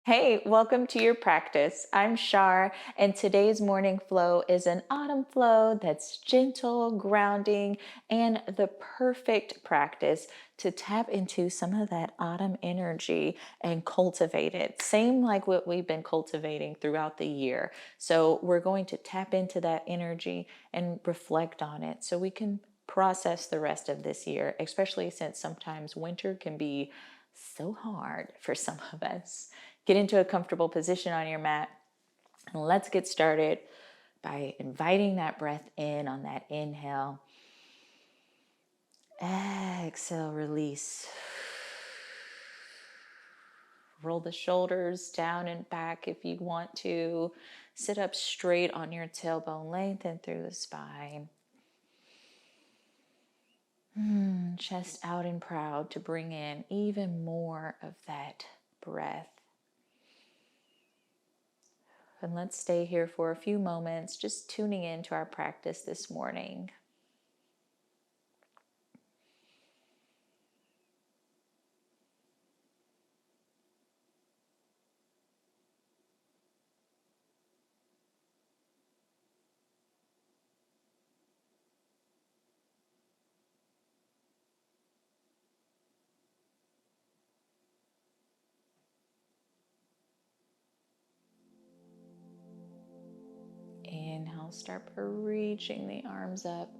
Hey, welcome to your practice. I'm Char, and today's morning flow is an autumn flow that's gentle, grounding, and the perfect practice to tap into some of that autumn energy and cultivate it. Same like what we've been cultivating throughout the year. So, we're going to tap into that energy and reflect on it so we can process the rest of this year, especially since sometimes winter can be so hard for some of us. Get into a comfortable position on your mat and let's get started by inviting that breath in on that inhale. Exhale, release. Roll the shoulders down and back if you want to. Sit up straight on your tailbone, lengthen through the spine. Chest out and proud to bring in even more of that breath. And let's stay here for a few moments, just tuning into our practice this morning. Inhale, start by reaching the arms up.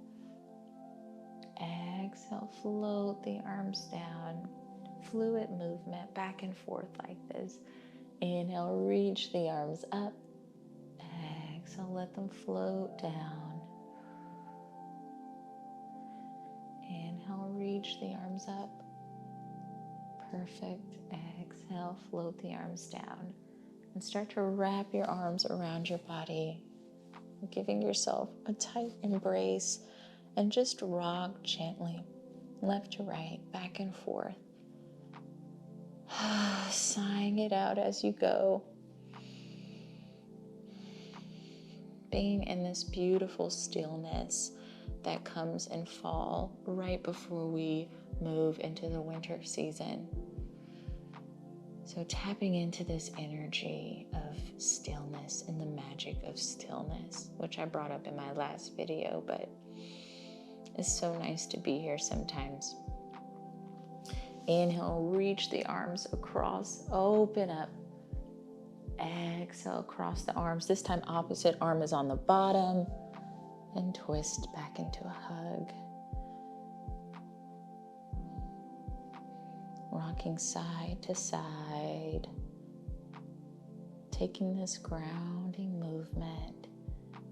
Exhale, float the arms down. Fluid movement back and forth like this. Inhale, reach the arms up. Exhale, let them float down. Inhale, reach the arms up. Perfect. Exhale, float the arms down. And start to wrap your arms around your body, giving yourself a tight embrace, and just rock gently, left to right, back and forth. Sighing it out as you go. Being in this beautiful stillness that comes in fall right before we move into the winter season. So tapping into this energy of stillness and the magic of stillness, which I brought up in my last video, but it's so nice to be here sometimes. Inhale, reach the arms across, open up. Exhale, cross the arms. This time opposite arm is on the bottom, and twist back into a hug. Rocking side to side, taking this grounding movement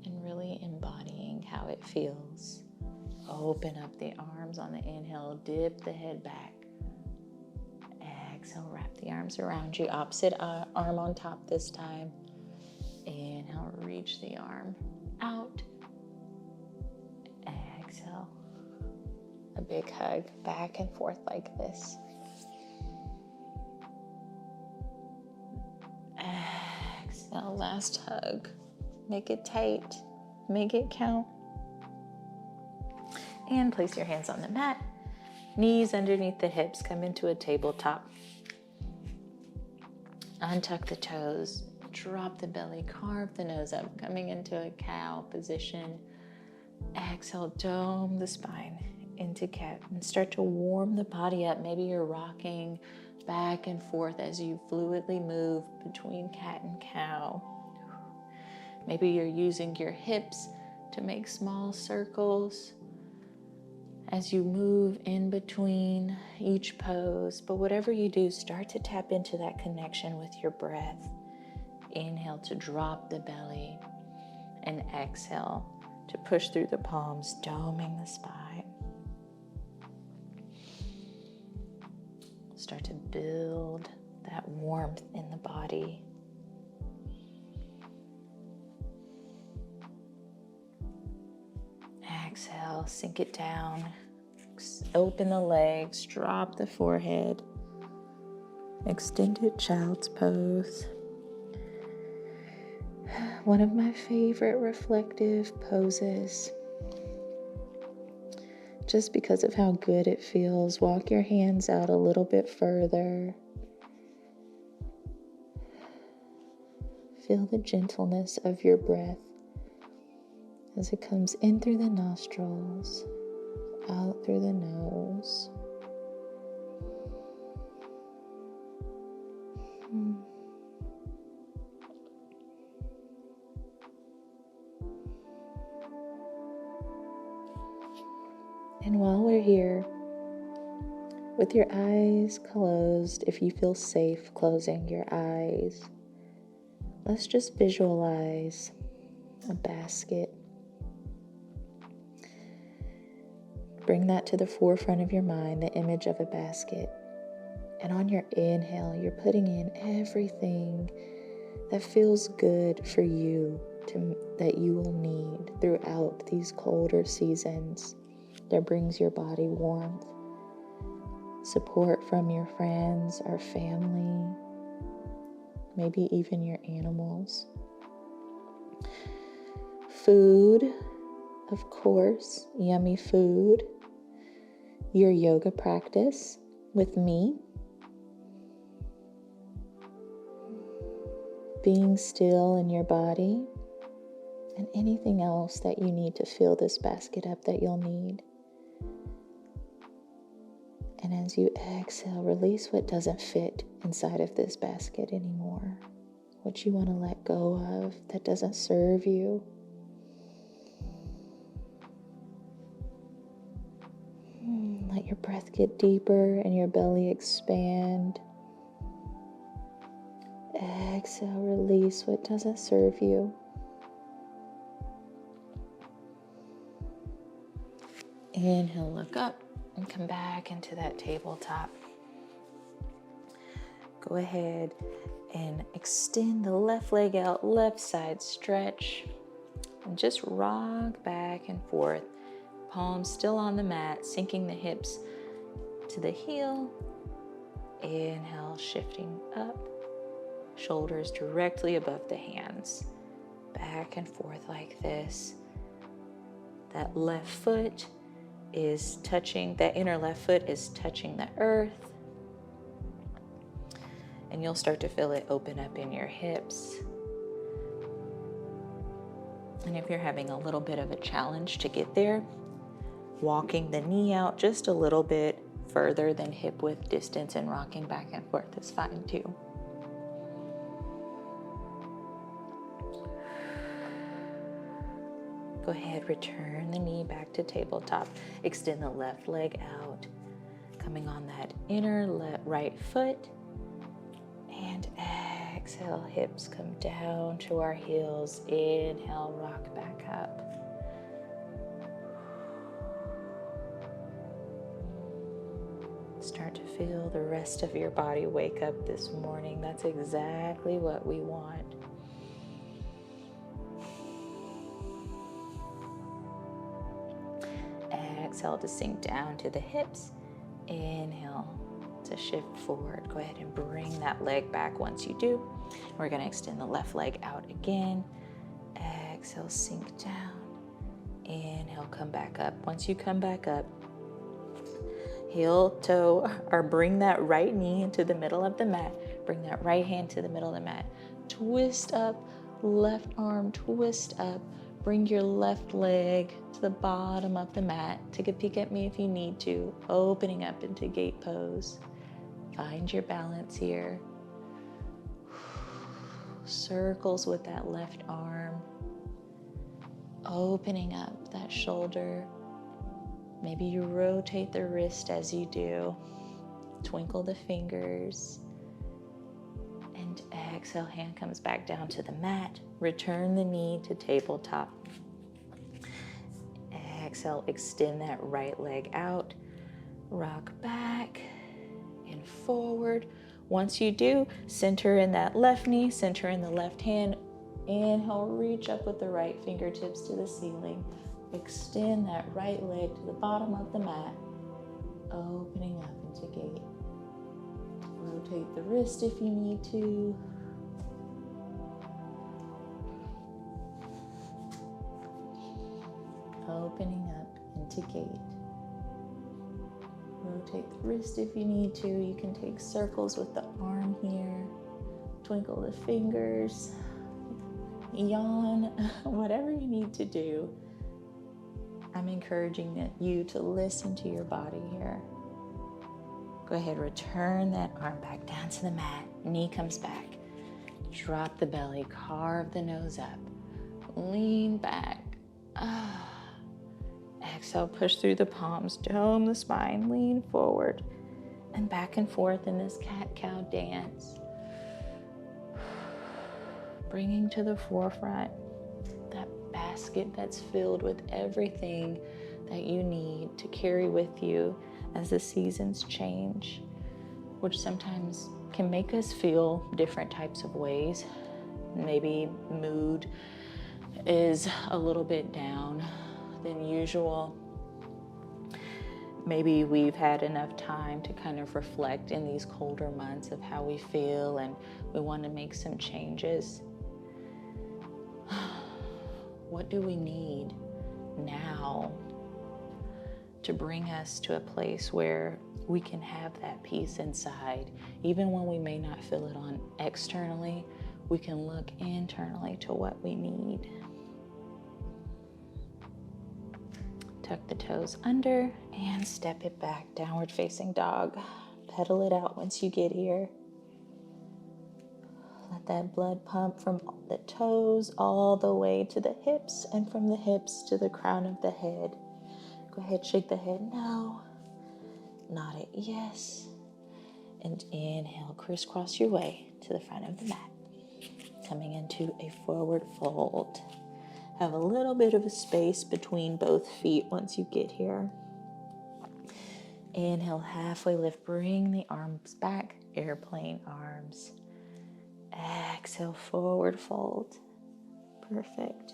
and really embodying how it feels. Open up the arms on the inhale, dip the head back. Exhale, wrap the arms around you. Opposite arm on top this time. Inhale, reach the arm out. Exhale, a big hug back and forth like this. Exhale, last hug. Make it tight, make it count. And place your hands on the mat. Knees underneath the hips, come into a tabletop. Untuck the toes, drop the belly, carve the nose up, coming into a cow position. Exhale, dome the spine into cat and start to warm the body up. Maybe you're rocking back and forth as you fluidly move between cat and cow. Maybe you're using your hips to make small circles as you move in between each pose. But whatever you do, start to tap into that connection with your breath. Inhale to drop the belly, and exhale to push through the palms, doming the spine. Start to build that warmth in the body. Exhale, sink it down. Open the legs, drop the forehead. Extended child's pose. One of my favorite reflective poses. Just because of how good it feels, walk your hands out a little bit further. Feel the gentleness of your breath as it comes in through the nostrils, out through the nose. And while we're here, with your eyes closed, if you feel safe closing your eyes, let's just visualize a basket. Bring that to the forefront of your mind, the image of a basket. And on your inhale, you're putting in everything that feels good for you, that you will need throughout these colder seasons, that brings your body warmth, support from your friends or family, maybe even your animals. Food, of course, yummy food. Your yoga practice with me. Being still in your body. And anything else that you need to fill this basket up that you'll need. And as you exhale, release what doesn't fit inside of this basket anymore. What you want to let go of that doesn't serve you. Let your breath get deeper and your belly expand. Exhale, release what doesn't serve you. Inhale, look up and come back into that tabletop. Go ahead and extend the left leg out, left side stretch, and just rock back and forth. Palms still on the mat, sinking the hips to the heel. Inhale, shifting up, shoulders directly above the hands. Back and forth like this. That left foot is touching, that inner left foot is touching the earth. And you'll start to feel it open up in your hips. And if you're having a little bit of a challenge to get there, walking the knee out just a little bit further than hip width distance and rocking back and forth is fine too. Go ahead, return the knee back to tabletop. Extend the left leg out, coming on that inner right foot. And exhale, hips come down to our heels. Inhale, rock back up. Start to feel the rest of your body wake up this morning. That's exactly what we want. Exhale to sink down to the hips. Inhale to shift forward. Go ahead and bring that leg back once you do. We're going to extend the left leg out again. Exhale, sink down. Inhale, come back up. Once you come back up, heel toe, or bring that right knee into the middle of the mat. Bring that right hand to the middle of the mat. Twist up, left arm, twist up. Bring your left leg to the bottom of the mat. Take a peek at me if you need to. Opening up into gate pose. Find your balance here. Circles with that left arm. Opening up that shoulder. Maybe you rotate the wrist as you do. Twinkle the fingers. And exhale, hand comes back down to the mat. Return the knee to tabletop. Exhale, extend that right leg out. Rock back and forward. Once you do, center in that left knee, center in the left hand. Inhale, reach up with the right fingertips to the ceiling. Extend that right leg to the bottom of the mat. Opening up into gate. Rotate the wrist if you need to. Opening up into gate. Rotate the wrist if you need to. You can take circles with the arm here. Twinkle the fingers. yawn, whatever you need to do. I'm encouraging you to listen to your body here. Go ahead, return that arm back down to the mat. Knee comes back. Drop the belly, carve the nose up. Lean back. Exhale, push through the palms, dome the spine, lean forward, and back and forth in this cat-cow dance. Bringing to the forefront that basket that's filled with everything that you need to carry with you as the seasons change, which sometimes can make us feel different types of ways. Maybe mood is a little bit down than usual. Maybe we've had enough time to kind of reflect in these colder months of how we feel, and we want to make some changes. What do we need now to bring us to a place where we can have that peace inside? Even when we may not feel it on externally, we can look internally to what we need. Tuck the toes under and step it back, downward facing dog. Pedal it out once you get here. Let that blood pump from the toes all the way to the hips, and from the hips to the crown of the head. Go ahead, shake the head no. Nod it yes. And inhale, crisscross your way to the front of the mat. Coming into a forward fold. Have a little bit of a space between both feet once you get here. Inhale, halfway lift, bring the arms back, airplane arms. Exhale, forward fold. Perfect.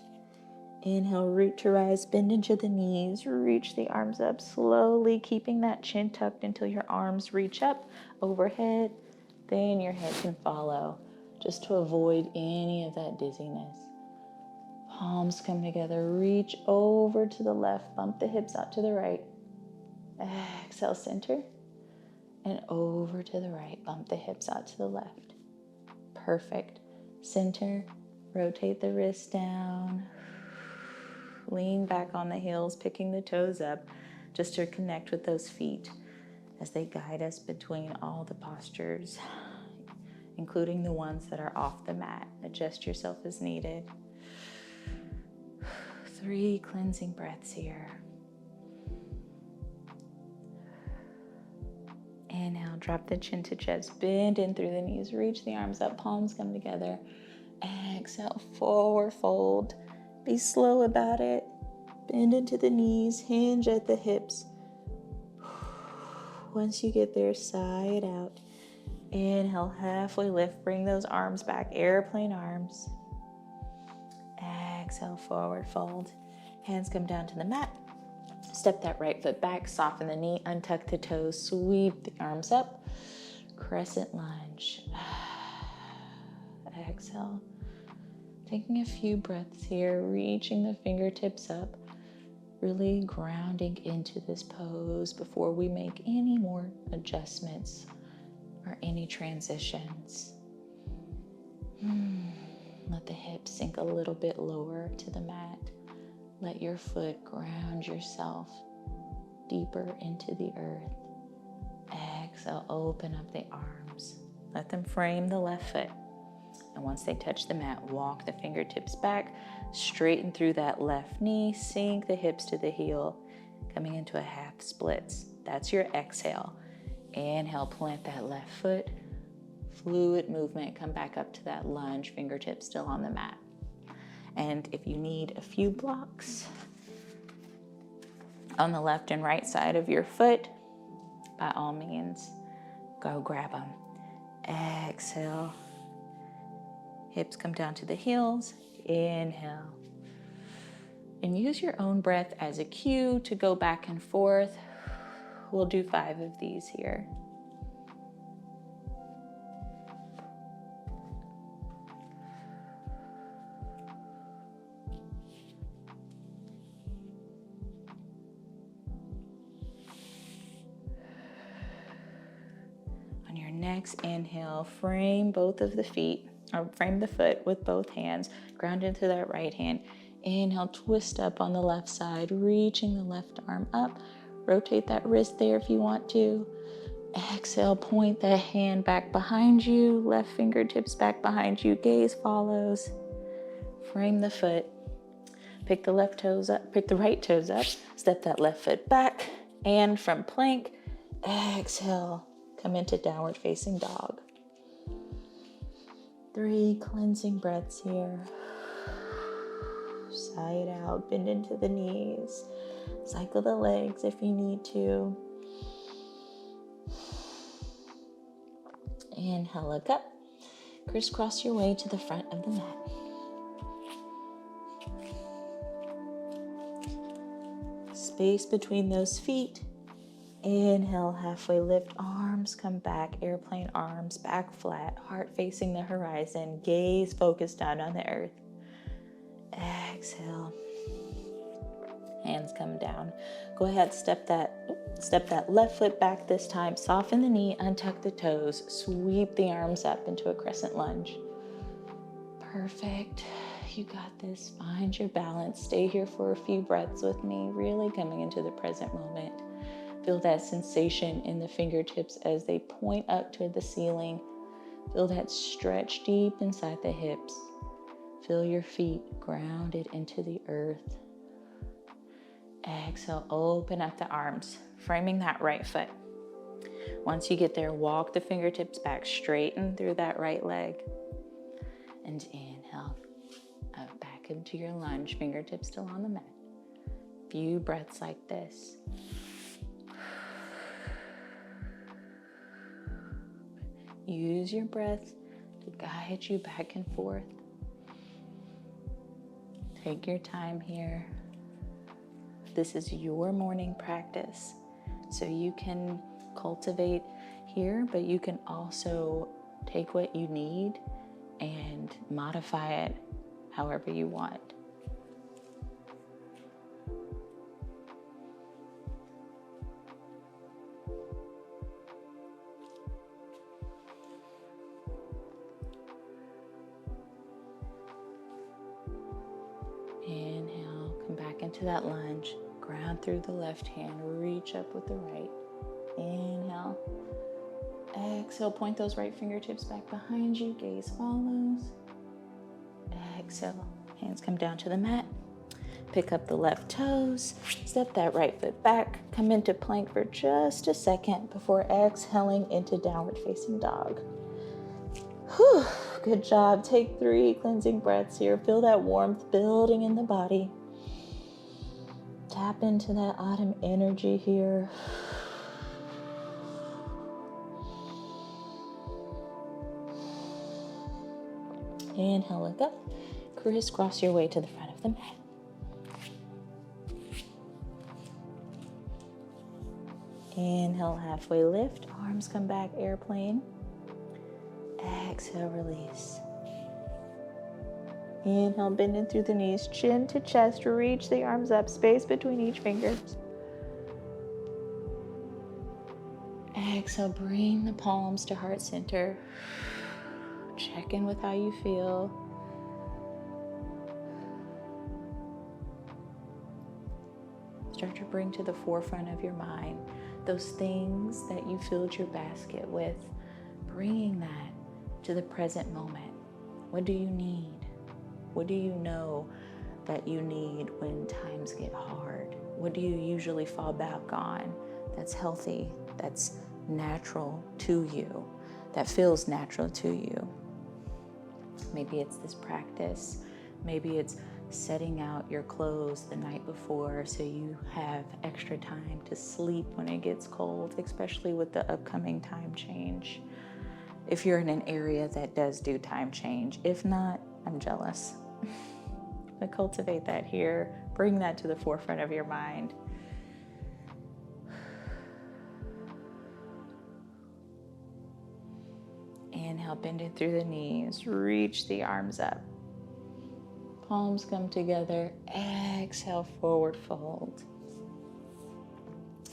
Inhale, root to rise, bend into the knees, reach the arms up slowly, keeping that chin tucked until your arms reach up overhead. Then your head can follow, just to avoid any of that dizziness. Palms come together, reach over to the left, bump the hips out to the right. Exhale, center, and over to the right, bump the hips out to the left. Perfect. Center, rotate the wrists down. Lean back on the heels, picking the toes up, just to connect with those feet as they guide us between all the postures, including the ones that are off the mat. Adjust yourself as needed. 3 cleansing breaths here. Inhale, drop the chin to chest, bend in through the knees, reach the arms up, palms come together. Exhale, forward fold. Be slow about it. Bend into the knees, hinge at the hips. Once you get there, sigh it out. Inhale, halfway lift, bring those arms back, airplane arms. Exhale, forward fold. Hands come down to the mat. Step that right foot back, soften the knee, untuck the toes, sweep the arms up. Crescent lunge. Exhale. Taking a few breaths here, reaching the fingertips up, really grounding into this pose before we make any more adjustments or any transitions. Let the hips sink a little bit lower to the mat. Let your foot ground yourself deeper into the earth. Exhale, open up the arms. Let them frame the left foot. And once they touch the mat, walk the fingertips back, straighten through that left knee, sink the hips to the heel, coming into a half splits. That's your exhale. Inhale, plant that left foot. Fluid movement, come back up to that lunge, fingertips still on the mat. And if you need a few blocks on the left and right side of your foot, by all means, go grab them. Exhale. Hips come down to the heels. Inhale. And use your own breath as a cue to go back and forth. We'll do 5 of these here. On your next inhale, frame both of the feet. frame the foot with both hands, ground into that right hand. Inhale, twist up on the left side, reaching the left arm up. Rotate that wrist there if you want to. Exhale, point the hand back behind you, left fingertips back behind you, gaze follows. Frame the foot. Pick the right toes up, step that left foot back, and from plank, exhale, come into downward facing dog. 3 cleansing breaths here. Side out, bend into the knees. Cycle the legs if you need to. Inhale, look up. Crisscross your way to the front of the mat. Space between those feet. Inhale, halfway lift, arms come back, airplane arms, back flat, heart facing the horizon, gaze focused down on the earth. Exhale, hands come down. Go ahead, step that left foot back this time, soften the knee, untuck the toes, sweep the arms up into a crescent lunge. Perfect. You got this. Find your balance. Stay here for a few breaths with me, really coming into the present moment. Feel that sensation in the fingertips as they point up toward the ceiling. Feel that stretch deep inside the hips. Feel your feet grounded into the earth. Exhale, open up the arms, framing that right foot. Once you get there, walk the fingertips back, straighten through that right leg. And inhale. Back into your lunge, fingertips still on the mat. Few breaths like this. Use your breath to guide you back and forth. Take your time here. This is your morning practice, so you can cultivate here, but you can also take what you need and modify it however you want. Inhale, come back into that lunge. Ground through the left hand, reach up with the right. Inhale. Exhale, point those right fingertips back behind you, gaze follows. Exhale, hands come down to the mat. Pick up the left toes, step that right foot back, come into plank for just a second before exhaling into downward facing dog. Whew, good job. Take 3 cleansing breaths here. Feel that warmth building in the body. Tap into that autumn energy here. Inhale, look up. Crisscross your way to the front of the mat. Inhale, halfway lift. Arms come back, airplane. Exhale, release. Inhale, bending through the knees, chin to chest. Reach the arms up, space between each finger. Exhale, bring the palms to heart center. Check in with how you feel. Start to bring to the forefront of your mind those things that you filled your basket with, bringing that to the present moment. What do you need? What do you know that you need when times get hard? What do you usually fall back on that's healthy, that's natural to you, that feels natural to you? Maybe it's this practice. Maybe it's setting out your clothes the night before so you have extra time to sleep when it gets cold, especially with the upcoming time change. If you're in an area that does do time change. If not, I'm jealous. But cultivate that here. Bring that to the forefront of your mind. Inhale, bend it through the knees. Reach the arms up. Palms come together. Exhale, forward fold.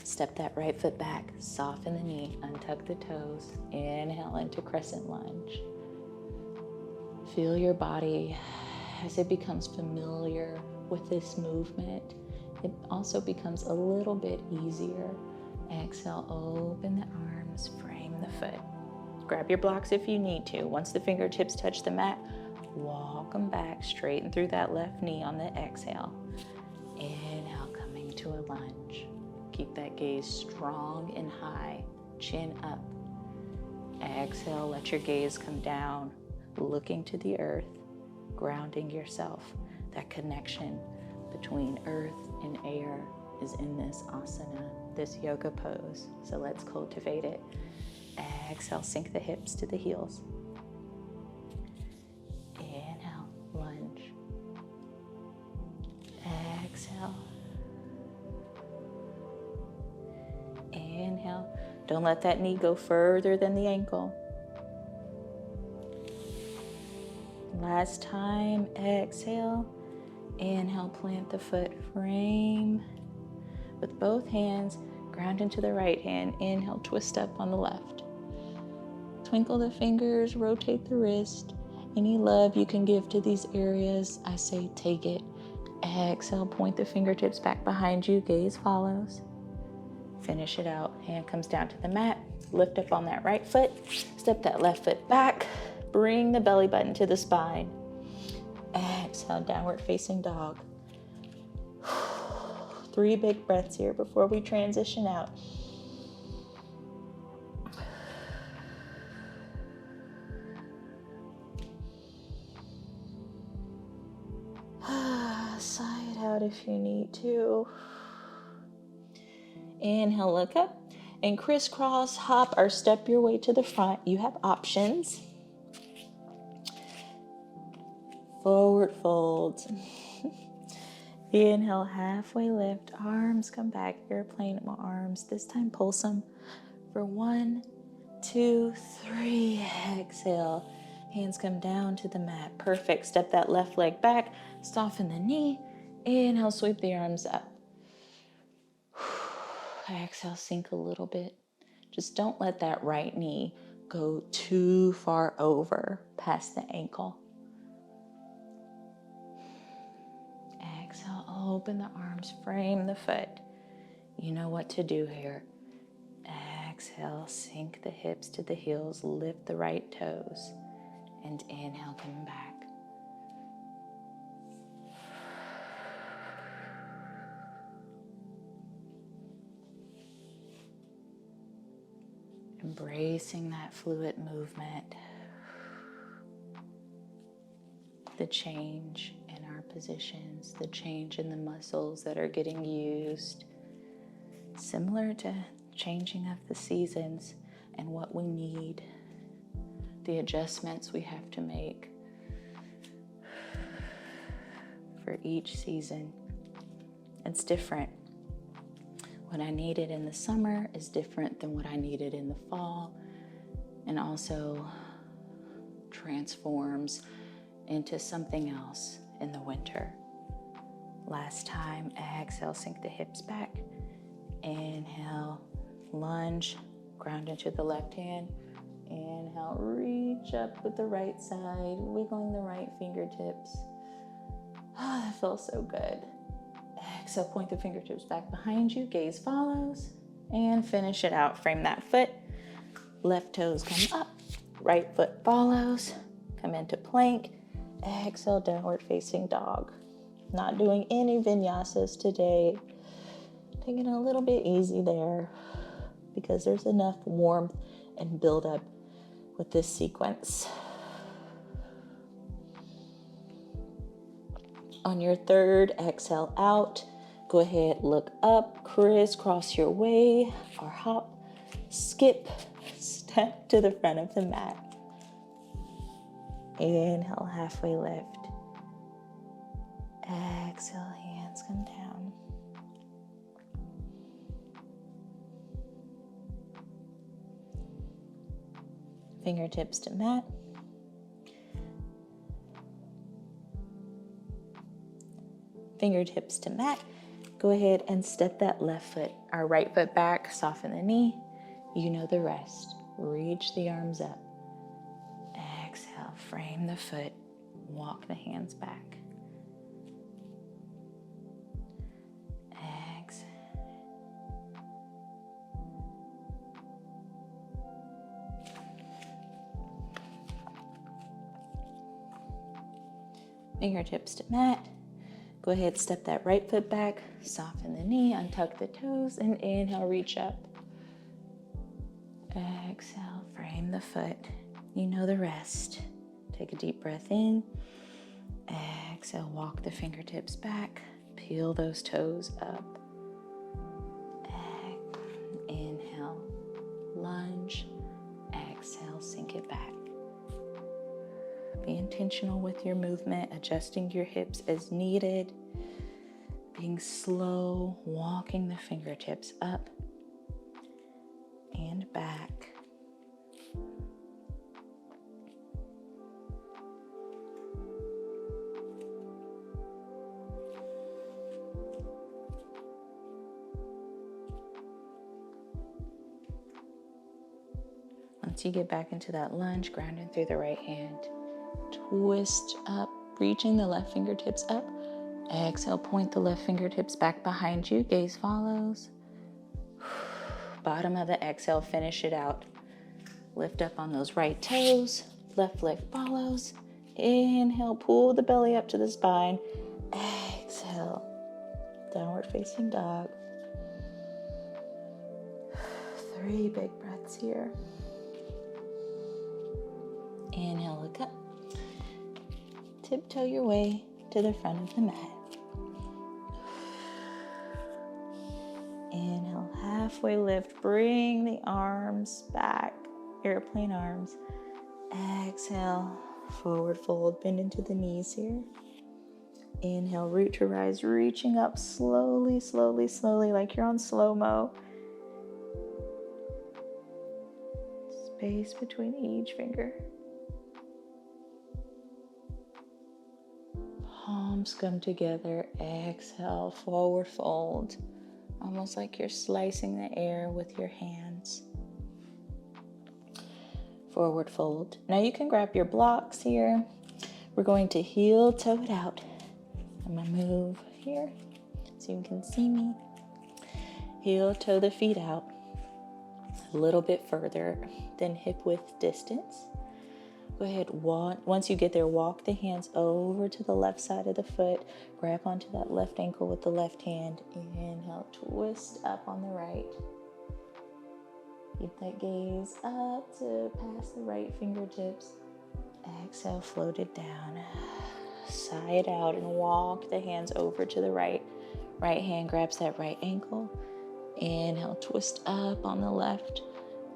Step that right foot back. Soften the knee. Untuck the toes. Inhale into crescent lunge. Feel your body as it becomes familiar with this movement. It also becomes a little bit easier. Exhale, open the arms, frame the foot. Grab your blocks if you need to. Once the fingertips touch the mat, walk them back, straighten through that left knee on the exhale. Inhale, coming to a lunge. Keep that gaze strong and high, chin up. Exhale, let your gaze come down, looking to the earth, grounding yourself. That connection between earth and air is in this asana, this yoga pose. So let's cultivate it. Exhale, sink the hips to the heels. Inhale, lunge. Exhale. Inhale. Don't let that knee go further than the ankle. Last time, exhale. Inhale, plant the foot, frame with both hands, ground into the right hand. Inhale, twist up on the left. Twinkle the fingers, rotate the wrist. Any love you can give to these areas, I say take it. Exhale, point the fingertips back behind you, gaze follows. Finish it out. Hand comes down to the mat. Lift up on that right foot. Step that left foot back. Bring the belly button to the spine. Exhale, downward facing dog. 3 big breaths here before we transition out. Sigh it out if you need to. Inhale, look up and crisscross, hop, or step your way to the front. You have options. Forward fold. Inhale, halfway lift, arms come back, airplane arms. This time pulse them for 1, 2, 3. Exhale, hands come down to the mat. Perfect. Step that left leg back, soften the knee. Inhale, sweep the arms up. Exhale, sink a little bit. Just don't let that right knee go too far over past the ankle. Exhale, open the arms, frame the foot. You know what to do here. Exhale, sink the hips to the heels, lift the right toes, and inhale, coming back. Embracing that fluid movement, the change in our positions, the change in the muscles that are getting used, similar to changing of the seasons and what we need, the adjustments we have to make for each season. It's different. What I needed in the summer is different than what I needed in the fall, and also transforms into something else in the winter. Last time, exhale, sink the hips back. Inhale, lunge, ground into the left hand. Inhale, reach up with the right side, wiggling the right fingertips. Oh, that feels so good. Exhale, point the fingertips back behind you, gaze follows, and finish it out. Frame that foot. Left toes come up, right foot follows, come into plank. Exhale, downward facing dog. Not doing any vinyasas today. Taking it a little bit easy there because there's enough warmth and buildup with this sequence. On your third exhale out, go ahead, look up, crisscross your way, or hop, skip, step to the front of the mat. Inhale, halfway lift. Exhale, hands come down. Fingertips to mat. Fingertips to mat. Go ahead and step that left foot, our right foot back, soften the knee. You know the rest. Reach the arms up. Exhale, frame the foot, walk the hands back. Exhale. Fingertips to mat. Go ahead, step that right foot back, soften the knee, untuck the toes, and inhale, reach up. Exhale, frame the foot. You know the rest. Take a deep breath in. Exhale, walk the fingertips back. Peel those toes up. Inhale, lunge. Exhale, sink it back. Be intentional with your movement, adjusting your hips as needed. Being slow, walking the fingertips up and back. Once you get back into that lunge, grounding through the right hand, twist up, reaching the left fingertips up. Exhale, point the left fingertips back behind you. Gaze follows. Bottom of the exhale, finish it out. Lift up on those right toes. Left leg follows. Inhale, pull the belly up to the spine. Exhale, downward facing dog. 3 big breaths here. Inhale, look up. Tiptoe your way to the front of the mat. Inhale, halfway lift. Bring the arms back, airplane arms. Exhale, forward fold. Bend into the knees here. Inhale, root to rise, reaching up slowly, slowly, slowly, like you're on slow-mo. Space between each finger. Palms come together. Exhale, forward fold. Almost like you're slicing the air with your hands. Forward fold. Now you can grab your blocks here. We're going to heel toe it out. I'm going to move here so you can see me. Heel toe the feet out a little bit further than hip width distance. Go ahead, once you get there, walk the hands over to the left side of the foot. Grab onto that left ankle with the left hand. Inhale, twist up on the right. Keep that gaze up to past the right fingertips. Exhale, float it down. Sigh it out and walk the hands over to the right. Right hand grabs that right ankle. Inhale, twist up on the left.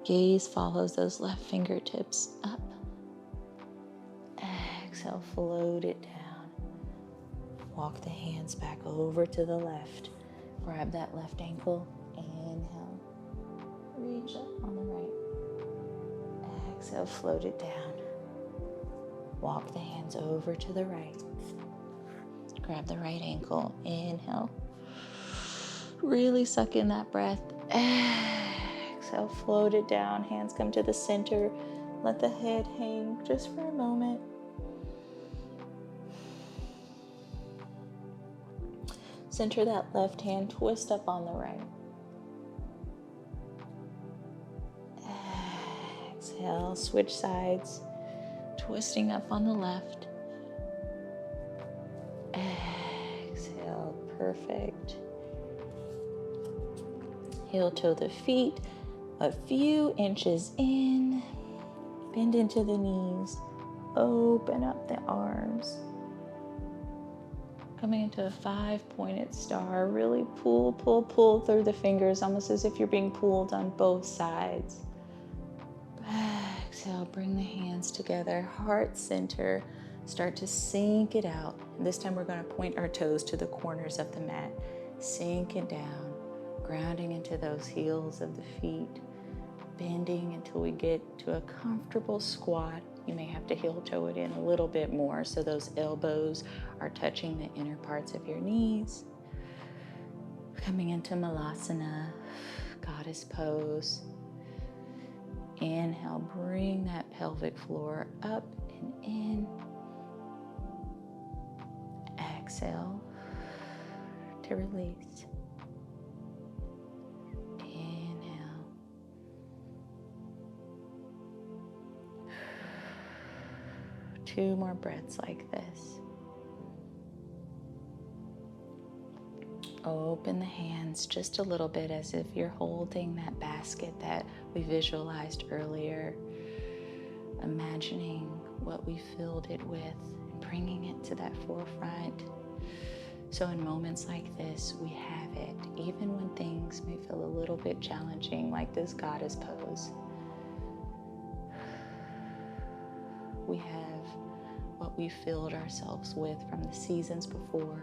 Gaze follows those left fingertips up. Exhale, float it down. Walk the hands back over to the left. Grab that left ankle. Inhale, reach up on the right. Exhale, float it down. Walk the hands over to the right. Grab the right ankle. Inhale. Really suck in that breath. Exhale, float it down. Hands come to the center. Let the head hang just for a moment. Center that left hand, twist up on the right. Exhale, switch sides, twisting up on the left. Exhale, perfect. Heel toe the feet a few inches in. Bend into the knees. Open up the arms. Coming into a 5-pointed star. Really pull, pull, pull through the fingers, almost as if you're being pulled on both sides. Exhale, bring the hands together. Heart center. Start to sink it out. And this time we're going to point our toes to the corners of the mat. Sink it down. Grounding into those heels of the feet. Bending until we get to a comfortable squat. You may have to heel toe it in a little bit more so those elbows are touching the inner parts of your knees. Coming into Malasana, goddess pose. Inhale, bring that pelvic floor up and in. Exhale to release. Inhale. Two more breaths like this. Open the hands just a little bit as if you're holding that basket that we visualized earlier. Imagining what we filled it with and bringing it to that forefront. So in moments like this, we have it, even when things may feel a little bit challenging, like this goddess pose. We have what we filled ourselves with from the seasons before,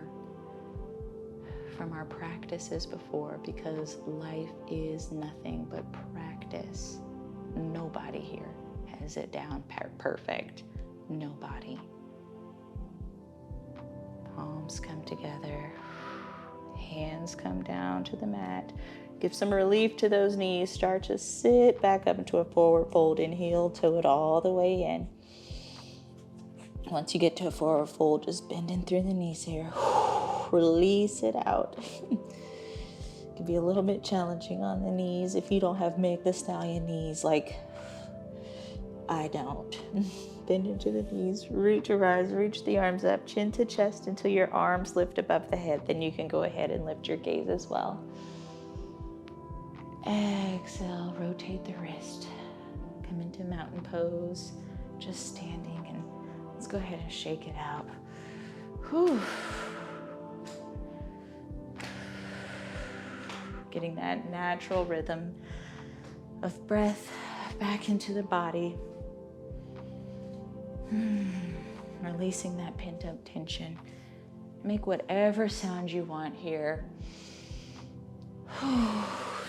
from our practices before, because life is nothing but practice. Nobody here has it down perfect. Nobody. Palms come together. Hands come down to the mat. Give some relief to those knees. Start to sit back up into a forward fold. Inhale, toe it all the way in. Once you get to a forward fold, just bending through the knees here. Release it out. It can be a little bit challenging on the knees if you don't have Meg the Stallion knees like I don't. Bend into the knees, root to rise, reach the arms up, chin to chest until your arms lift above the head. Then you can go ahead and lift your gaze as well. Exhale, rotate the wrist. Come into mountain pose, just standing, and let's go ahead and shake it out. Whew. Getting that natural rhythm of breath back into the body. Releasing that pent-up tension. Make whatever sound you want here.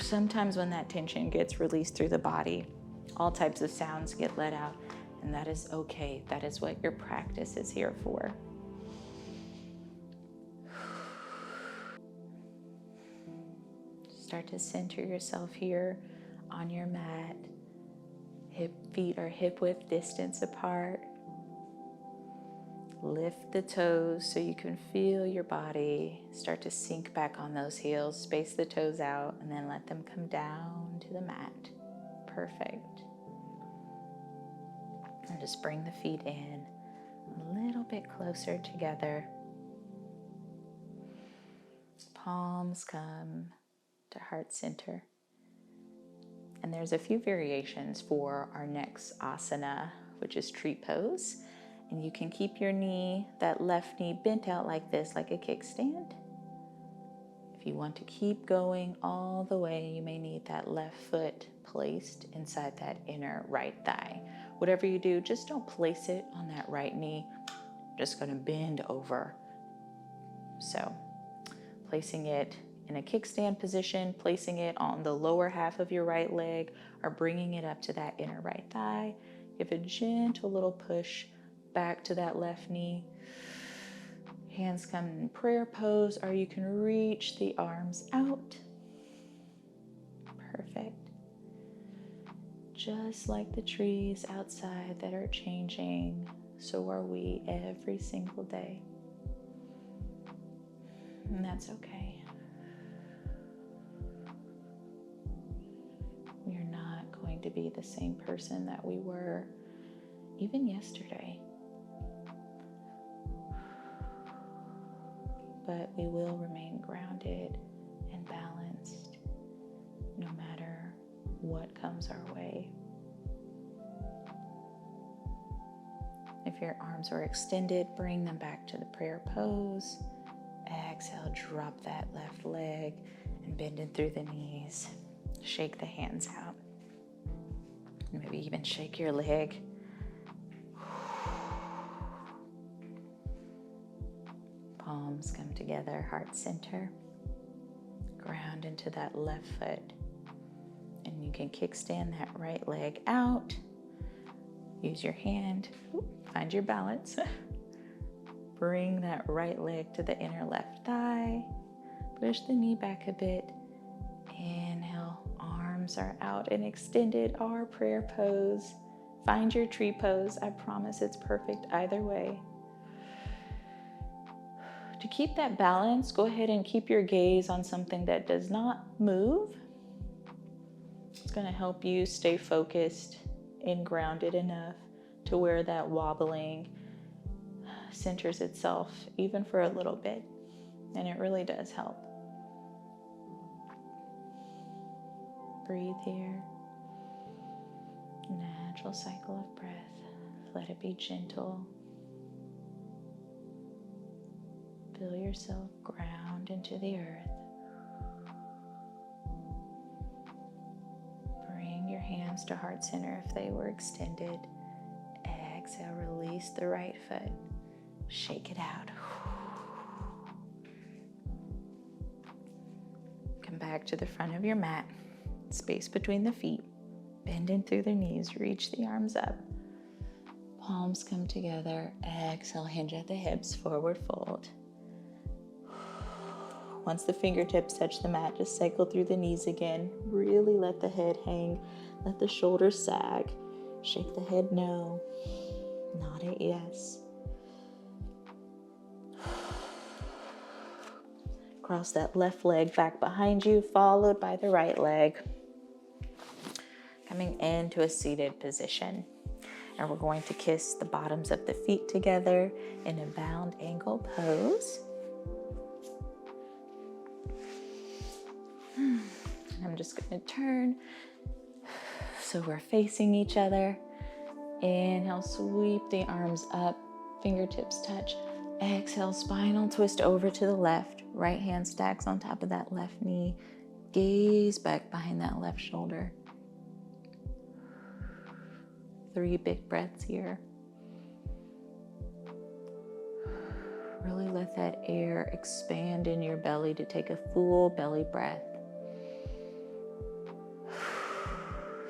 Sometimes when that tension gets released through the body, all types of sounds get let out, and that is okay. That is what your practice is here for. Start to center yourself here on your mat. Feet are hip width distance apart. Lift the toes so you can feel your body start to sink back on those heels. Space the toes out and then let them come down to the mat. Perfect. And just bring the feet in a little bit closer together. Palms come to heart center. And there's a few variations for our next asana, which is tree pose. And you can keep your knee, that left knee, bent out like this, like a kickstand. If you want to keep going all the way, you may need that left foot placed inside that inner right thigh. Whatever you do, just don't place it on that right knee. Just going to bend over. So, placing it in a kickstand position, placing it on the lower half of your right leg, or bringing it up to that inner right thigh. Give a gentle little push back to that left knee. Hands come in prayer pose, or you can reach the arms out. Perfect. Just like the trees outside that are changing, so are we every single day. And that's okay. We're not going to be the same person that we were even yesterday. But we will remain grounded and balanced no matter what comes our way. If your arms are extended, bring them back to the prayer pose. Exhale, drop that left leg and bend in through the knees. Shake the hands out. Maybe even shake your leg. Palms come together, heart center. Ground into that left foot. And you can kickstand that right leg out. Use your hand. Find your balance. Bring that right leg to the inner left thigh. Push the knee back a bit. Inhale, arms are out and extended, our prayer pose. Find your tree pose. I promise it's perfect either way. To keep that balance, go ahead and keep your gaze on something that does not move. It's going to help you stay focused and grounded enough to where that wobbling centers itself, even for a little bit. And it really does help. Breathe here. Natural cycle of breath. Let it be gentle. Feel yourself ground into the earth. Bring your hands to heart center if they were extended. Exhale, release the right foot. Shake it out. Come back to the front of your mat. Space between the feet. Bend in through the knees. Reach the arms up. Palms come together. Exhale, hinge at the hips. Forward fold. Once the fingertips touch the mat, just cycle through the knees again. Really let the head hang. Let the shoulders sag. Shake the head no. Nod it yes. Cross that left leg back behind you, followed by the right leg. Coming into a seated position. And we're going to kiss the bottoms of the feet together in a bound angle pose. I'm just going to turn so we're facing each other. Inhale, sweep the arms up, fingertips touch. Exhale, spinal twist over to the left. Right hand stacks on top of that left knee. Gaze back behind that left shoulder. 3 big breaths here. Really let that air expand in your belly to take a full belly breath.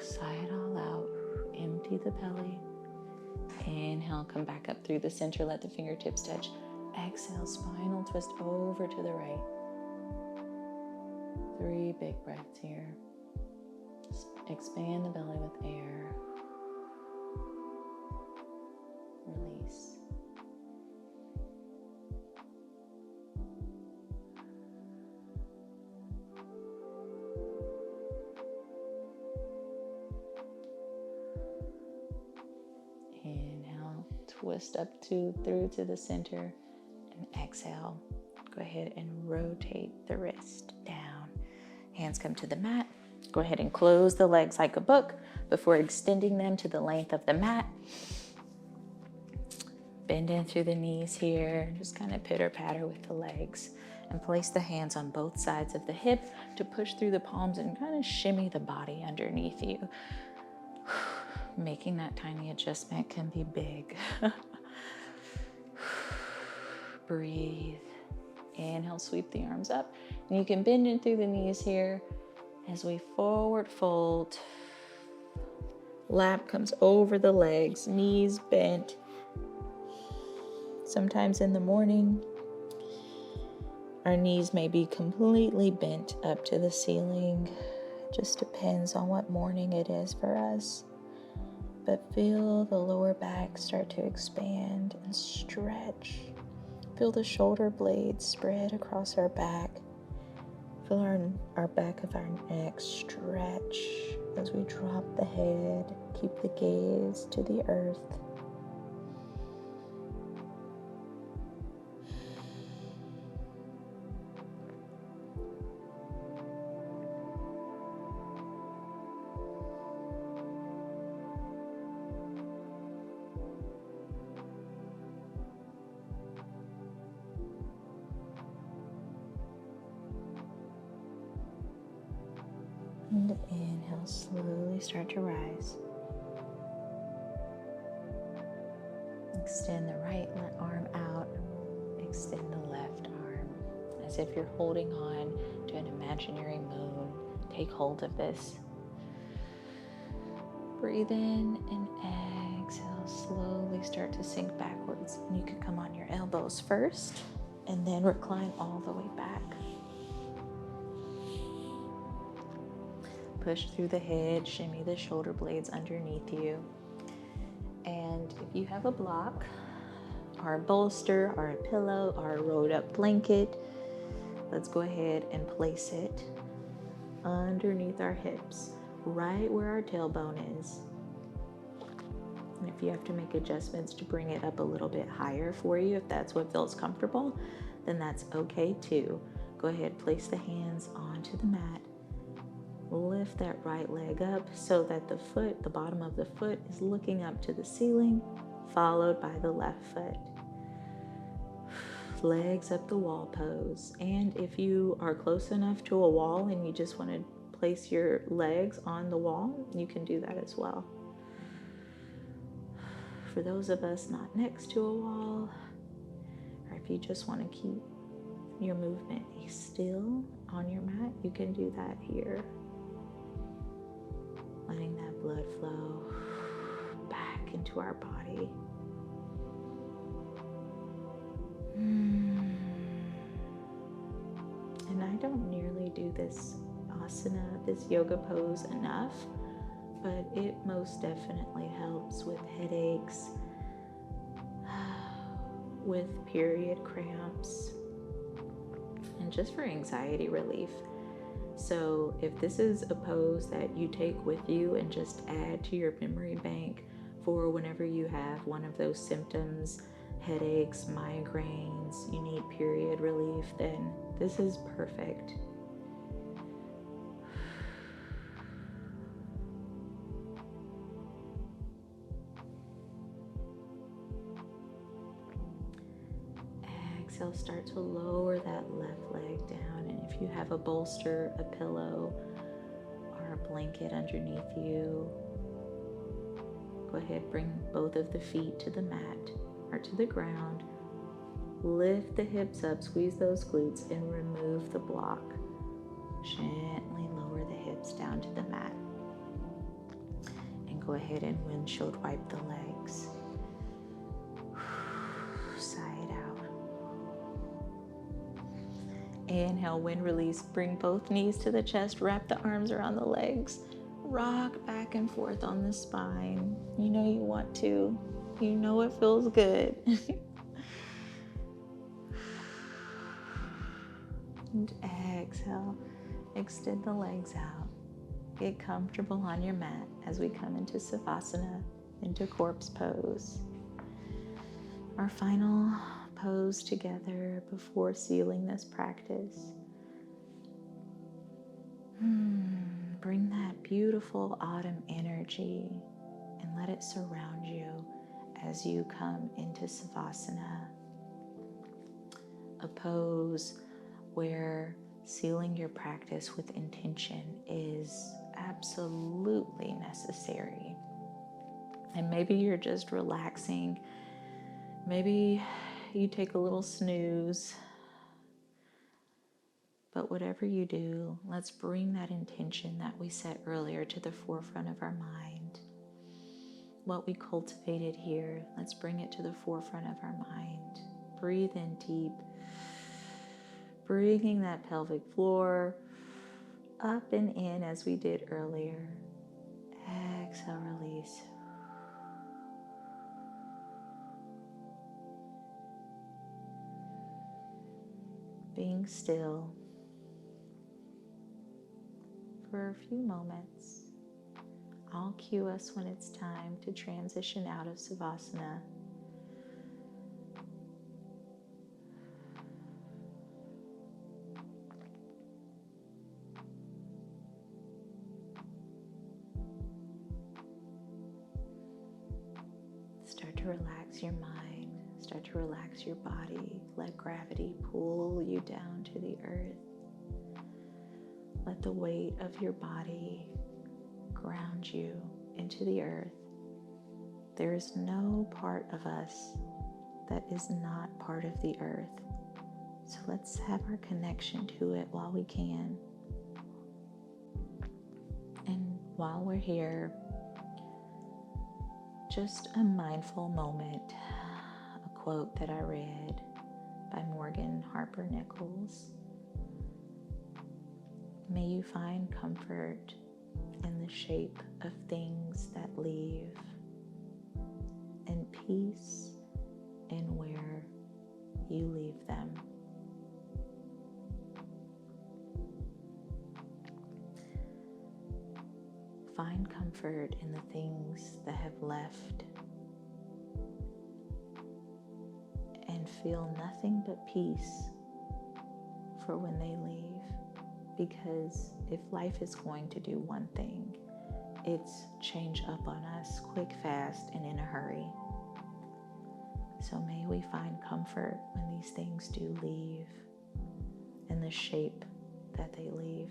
Sigh it all out. Empty the belly. Inhale, come back up through the center. Let the fingertips touch. Exhale, spinal twist over to the right. 3 big breaths here. Expand the belly with air. Release. Inhale, twist up through to the center, and exhale. Go ahead and rotate the wrist down. Hands come to the mat. Go ahead and close the legs like a book before extending them to the length of the mat. Bend in through the knees here. Just kind of pitter-patter with the legs. And place the hands on both sides of the hip to push through the palms and kind of shimmy the body underneath you. Making that tiny adjustment can be big. Breathe. Inhale, sweep the arms up. And you can bend in through the knees here as we forward fold. Lap comes over the legs, knees bent. Sometimes in the morning, our knees may be completely bent up to the ceiling. Just depends on what morning it is for us. But feel the lower back start to expand and stretch. Feel the shoulder blades spread across our back. Feel our back of our neck stretch as we drop the head. Keep the gaze to the earth. And inhale, slowly start to rise. Extend the right arm out. Extend the left arm as if you're holding on to an imaginary moon. Take hold of this. Breathe in and exhale. Slowly start to sink backwards. And you can come on your elbows first and then recline all the way back. Push through the head, shimmy the shoulder blades underneath you. And if you have a block, or a bolster, or a pillow, or a rolled up blanket, let's go ahead and place it underneath our hips, right where our tailbone is. And if you have to make adjustments to bring it up a little bit higher for you, if that's what feels comfortable, then that's okay too. Go ahead, place the hands onto the mat. Lift that right leg up so that the foot, the bottom of the foot, is looking up to the ceiling, followed by the left foot. Legs up the wall pose. And if you are close enough to a wall and you just want to place your legs on the wall, you can do that as well. For those of us not next to a wall, or if you just want to keep your movement still on your mat, you can do that here. Letting that blood flow back into our body. And I don't nearly do this asana, this yoga pose enough, but it most definitely helps with headaches, with period cramps, and just for anxiety relief. So if this is a pose that you take with you and just add to your memory bank for whenever you have one of those symptoms, headaches, migraines, you need period relief, then this is perfect. Exhale, start to lower that left leg down. And if you have a bolster, a pillow, or a blanket underneath you, go ahead, bring both of the feet to the mat or to the ground. Lift the hips up, squeeze those glutes, and remove the block. Gently lower the hips down to the mat. And go ahead and windshield wipe the legs. Sigh it out. Inhale, wind release. Bring both knees to the chest. Wrap the arms around the legs. Rock back and forth on the spine. You know you want to. You know it feels good. And exhale. Extend the legs out. Get comfortable on your mat as we come into Savasana, into corpse pose. Our final pose together before sealing this practice. Bring that beautiful autumn energy and let it surround you as you come into Savasana, a pose where sealing your practice with intention is absolutely necessary. And maybe you're just relaxing. Maybe you take a little snooze. But whatever you do, let's bring that intention that we set earlier to the forefront of our mind. What we cultivated here, let's bring it to the forefront of our mind. Breathe in deep. Bringing that pelvic floor up and in as we did earlier. Exhale, release. Being still for a few moments. I'll cue us when it's time to transition out of Savasana. Start to relax your mind. Start to relax your body. Let gravity pull you down to the earth. Let the weight of your body ground you into the earth. There is no part of us that is not part of the earth. So let's have our connection to it while we can. And while we're here, just a mindful moment, a quote that I read by Morgan Harper Nichols. May you find comfort in the shape of things that leave, peace in where you leave them. Find comfort in the things that have left and feel nothing but peace for when they leave. Because if life is going to do one thing, it's change up on us quick, fast, and in a hurry. So may we find comfort when these things do leave in the shape that they leave.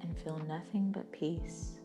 And feel nothing but peace.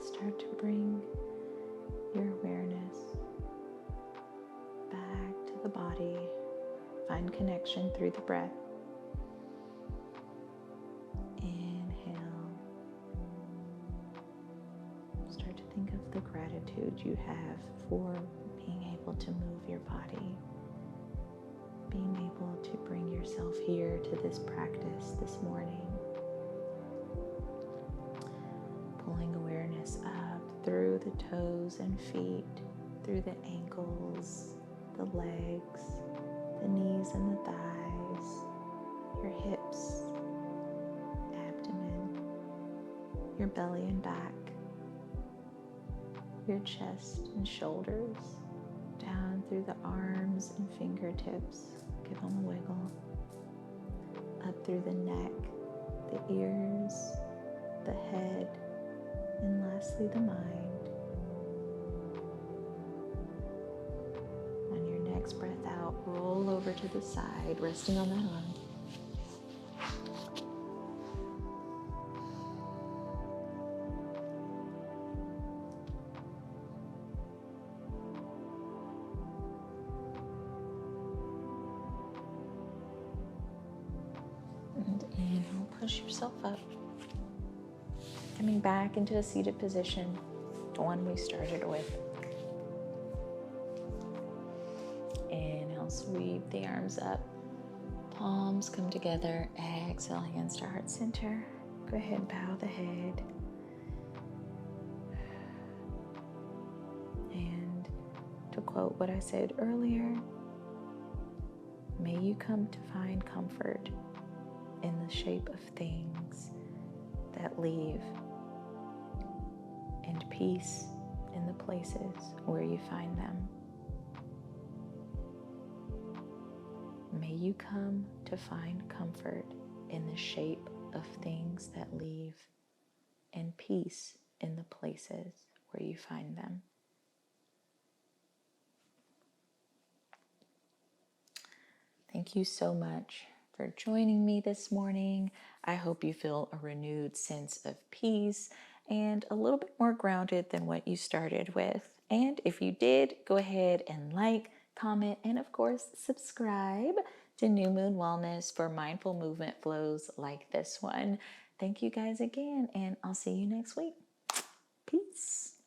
Start to bring your awareness back to the body. Find connection through the breath. Inhale. Start to think of the gratitude you have for being able to move your body, being able to bring yourself here to this practice this morning. Pulling awareness up through the toes and feet, through the ankles, the legs, the knees and the thighs, your hips, abdomen, your belly and back, your chest and shoulders, down through the arms and fingertips. Give them a wiggle. Up through the neck, the ears, the head, and lastly mostly the mind. On your next breath out, roll over to the side, resting on that arm. And inhale, push yourself up. Coming back into a seated position, the one we started with. Inhale, sweep the arms up. Palms come together. Exhale, hands to heart center. Go ahead, bow the head. And to quote what I said earlier, may you come to find comfort in the shape of things that leave, and peace in the places where you find them. May you come to find comfort in the shape of things that leave, and peace in the places where you find them. Thank you so much for joining me this morning. I hope you feel a renewed sense of peace and a little bit more grounded than what you started with. And if you did, go ahead and like, comment, and of course, subscribe to New Moon Wellness for mindful movement flows like this one. Thank you guys again, and I'll see you next week. Peace.